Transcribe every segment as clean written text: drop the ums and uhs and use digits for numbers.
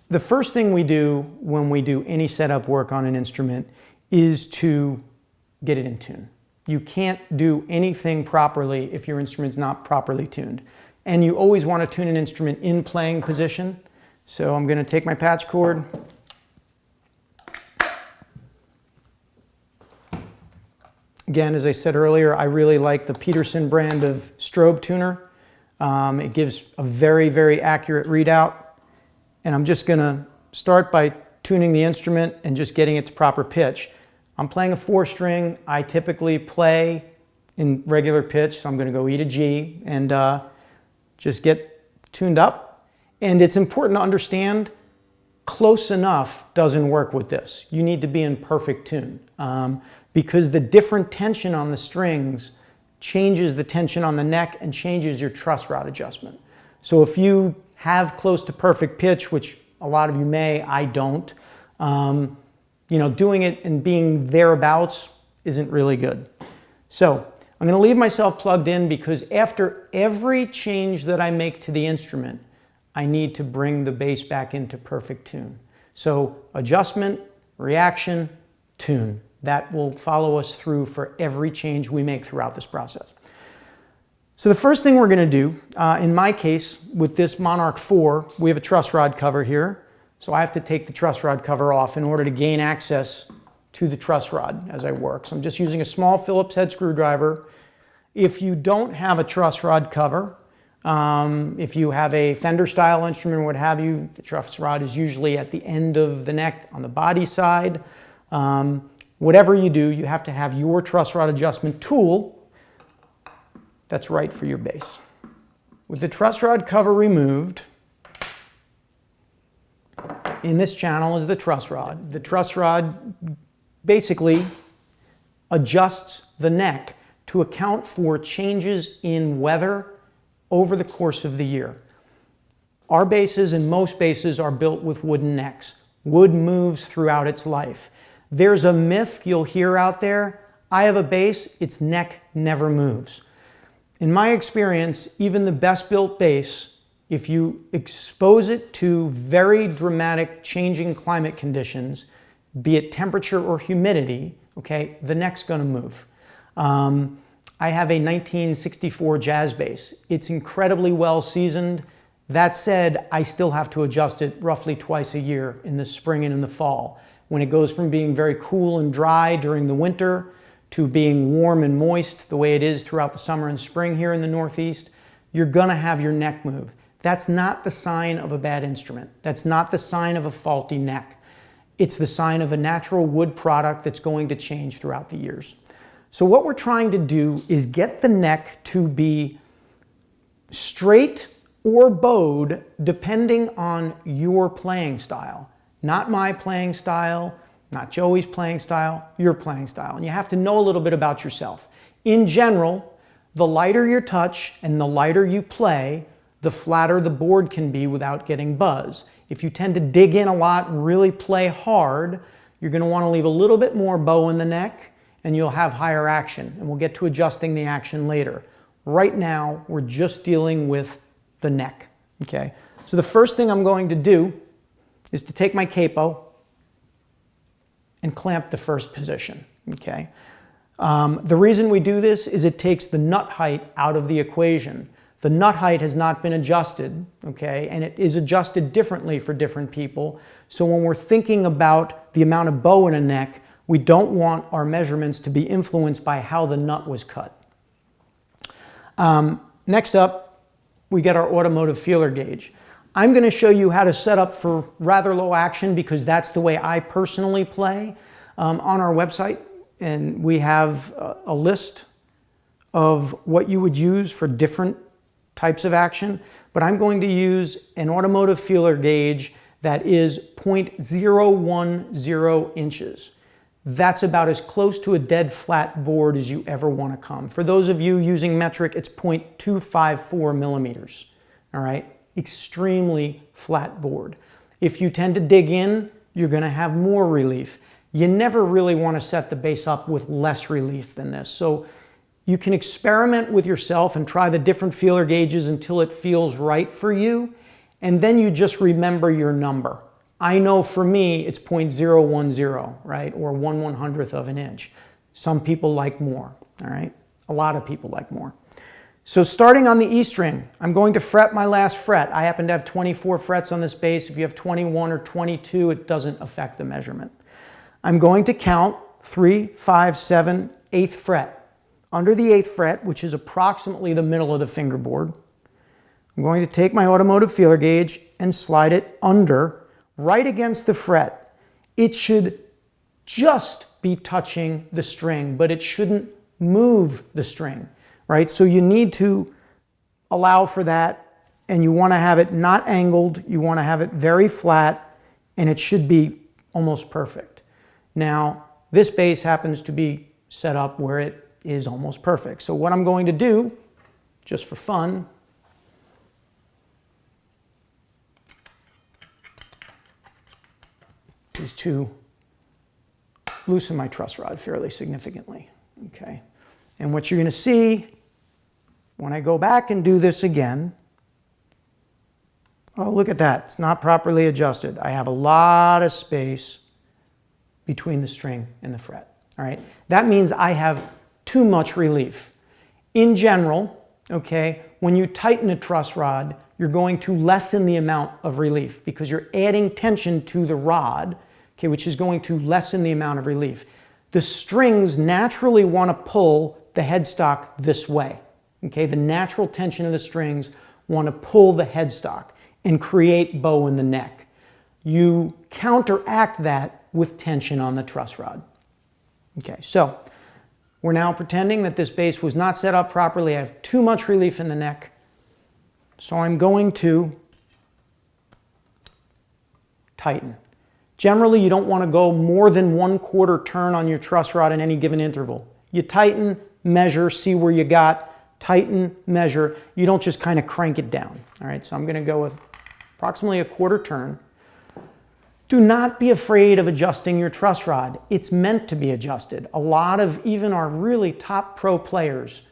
The first thing we do when we do any setup work on an instrument is to get it in tune. You can't do anything properly if your instrument's not properly tuned. And you always want to tune an instrument in playing position. So I'm going to take my patch cord. Again, as I said earlier, I really like the Peterson brand of strobe tuner. It gives a very, very accurate readout. And I'm just going to start by tuning the instrument and just getting it to proper pitch. I'm playing a 4-string. I typically play in regular pitch, so I'm going to go E to G and just get tuned up. And it's important to understand close enough doesn't work with this. You need to be in perfect tune because the different tension on the strings changes the tension on the neck and changes your truss rod adjustment. So if you have close to perfect pitch, which a lot of you may, I don't, doing it and being thereabouts isn't really good. So I'm going to leave myself plugged in because after every change that I make to the instrument, I need to bring the bass back into perfect tune. So adjustment, reaction, tune. That will follow us through for every change we make throughout this process. So the first thing we're going to do, in my case, with this Monarch 4, we have a truss rod cover here. So I have to take the truss rod cover off in order to gain access to the truss rod as I work. So I'm just using a small Phillips head screwdriver. If you don't have a truss rod cover, if you have a Fender style instrument or what have you, the truss rod is usually at the end of the neck on the body side. Whatever you do, you have to have your truss rod adjustment tool that's right for your bass. With the truss rod cover removed, in this channel is the truss rod. The truss rod basically adjusts the neck to account for changes in weather over the course of the year. Our basses and most basses are built with wooden necks. Wood moves throughout its life. There's a myth you'll hear out there, I have a bass, its neck never moves. In my experience, even the best built bass, if you expose it to very dramatic changing climate conditions, be it temperature or humidity, okay, the neck's gonna move. I have a 1964 jazz bass. It's incredibly well seasoned. That said, I still have to adjust it roughly twice a year in the spring and in the fall. When it goes from being very cool and dry during the winter to being warm and moist the way it is throughout the summer and spring here in the Northeast, you're gonna have your neck move. That's not the sign of a bad instrument. That's not the sign of a faulty neck. It's the sign of a natural wood product that's going to change throughout the years. So what we're trying to do is get the neck to be straight or bowed depending on your playing style. Not my playing style, not Joey's playing style, your playing style. And you have to know a little bit about yourself. In general, the lighter your touch and the lighter you play, the flatter the board can be without getting buzz. If you tend to dig in a lot and really play hard, you're going to want to leave a little bit more bow in the neck and you'll have higher action. And we'll get to adjusting the action later. Right now, we're just dealing with the neck. Okay? So the first thing I'm going to do is to take my capo and clamp the first position. Okay? The reason we do this is it takes the nut height out of the equation. The nut height has not been adjusted, okay, and it is adjusted differently for different people. So when we're thinking about the amount of bow in a neck, we don't want our measurements to be influenced by how the nut was cut. Next up, we get our automotive feeler gauge. I'm going to show you how to set up for rather low action because that's the way I personally play on our website. And we have a list of what you would use for different types of action, but I'm going to use an automotive feeler gauge that is 0.010 inches. That's about as close to a dead flat board as you ever want to come. For those of you using metric, it's 0.254 millimeters, all right? Extremely flat board. If you tend to dig in, you're going to have more relief. You never really want to set the bass up with less relief than this. So you can experiment with yourself and try the different feeler gauges until it feels right for you. And then you just remember your number. I know for me it's 0.010, right? Or 1/100th of an inch. Some people like more, all right? A lot of people like more. So starting on the E string, I'm going to fret my last fret. I happen to have 24 frets on this bass. If you have 21 or 22, it doesn't affect the measurement. I'm going to count 3, 5, 7, 8th fret. Under the 8th fret, which is approximately the middle of the fingerboard, I'm going to take my automotive feeler gauge and slide it under, right against the fret. It should just be touching the string, but it shouldn't move the string, right? So you need to allow for that, and you want to have it not angled. You want to have it very flat, and it should be almost perfect. Now, this bass happens to be set up where it is almost perfect. So what I'm going to do, just for fun, is to loosen my truss rod fairly significantly, okay? And what you're going to see when I go back and do this again, oh, look at that. It's not properly adjusted. I have a lot of space between the string and the fret, all right? That means I have too much relief. In general, okay, when you tighten a truss rod, you're going to lessen the amount of relief because you're adding tension to the rod, okay, which is going to lessen the amount of relief. The strings naturally want to pull the headstock this way, okay? The natural tension of the strings want to pull the headstock and create bow in the neck. You counteract that with tension on the truss rod. Okay, so we're now pretending that this bass was not set up properly. I have too much relief in the neck. So I'm going to tighten. Generally, you don't want to go more than 1/4 turn on your truss rod in any given interval. You tighten, measure, see where you got, tighten, measure. You don't just kind of crank it down. All right, so I'm going to go with approximately 1/4 turn. Do not be afraid of adjusting your truss rod. It's meant to be adjusted. A lot of even our really top pro players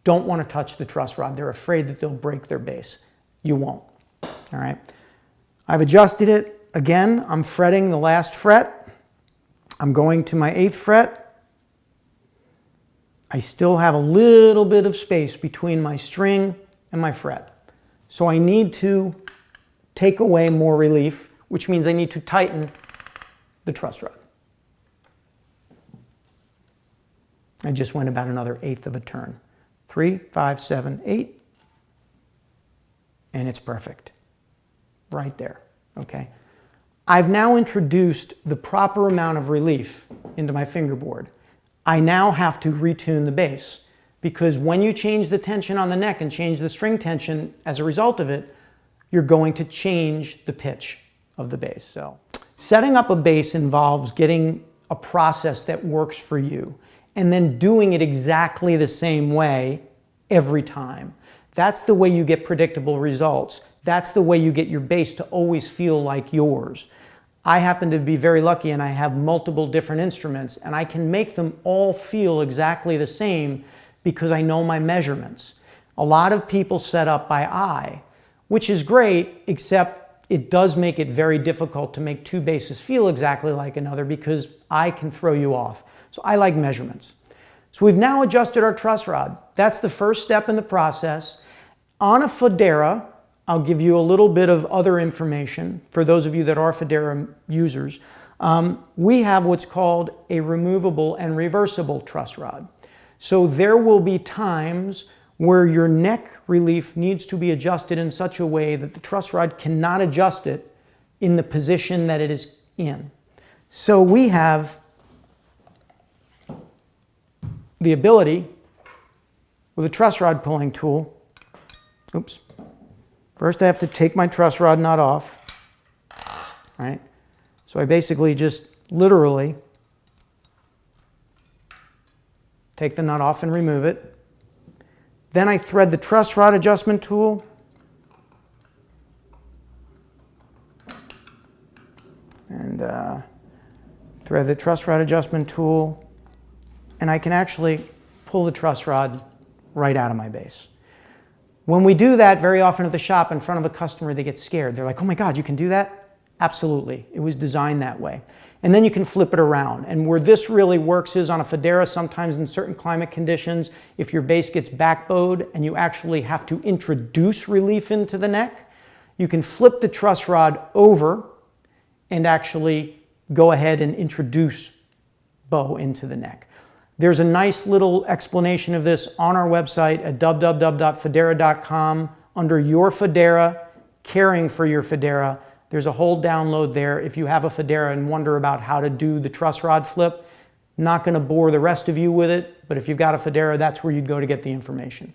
don't want to touch the truss rod. They're afraid that they'll break their bass. You won't. All right, I've adjusted it. Again, I'm fretting the last fret. I'm going to my 8th fret. I still have a little bit of space between my string and my fret. So I need to take away more relief, which means I need to tighten the truss rod. I just went about another 1/8 of a turn. 3, 5, 7, 8. And it's perfect. Right there, okay? I've now introduced the proper amount of relief into my fingerboard. I now have to retune the bass because when you change the tension on the neck and change the string tension as a result of it, you're going to change the pitch of the bass. So setting up a bass involves getting a process that works for you and then doing it exactly the same way every time. That's the way you get predictable results. That's the way you get your bass to always feel like yours. I happen to be very lucky and I have multiple different instruments and I can make them all feel exactly the same because I know my measurements. A lot of people set up by eye, which is great, except it does make it very difficult to make two basses feel exactly like another because eye can throw you off. So I like measurements. So we've now adjusted our truss rod. That's the first step in the process. On a Fodera, I'll give you a little bit of other information for those of you that are Fodera users. We have what's called a removable and reversible truss rod. So there will be times where your neck relief needs to be adjusted in such a way that the truss rod cannot adjust it in the position that it is in. So we have the ability with a truss rod pulling tool. Oops. First, I have to take my truss rod nut off, right? So I basically just literally take the nut off and remove it. Then I thread the truss rod adjustment tool. And thread the truss rod adjustment tool. And I can actually pull the truss rod right out of my bass. When we do that very often at the shop in front of a customer, they get scared. They're like, oh my God, you can do that? Absolutely. It was designed that way. And then you can flip it around. And where this really works is on a Federa, sometimes in certain climate conditions, if your base gets backbowed and you actually have to introduce relief into the neck, you can flip the truss rod over and actually go ahead and introduce bow into the neck. There's a nice little explanation of this on our website at www.federa.com under Your Federa, Caring for Your Federa. There's a whole download there if you have a Federa and wonder about how to do the truss rod flip. Not going to bore the rest of you with it, but if you've got a Federa, that's where you'd go to get the information.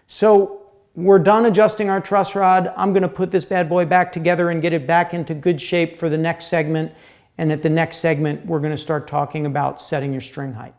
So we're done adjusting our truss rod. I'm going to put this bad boy back together and get it back into good shape for the next segment. And at the next segment, we're going to start talking about setting your string height.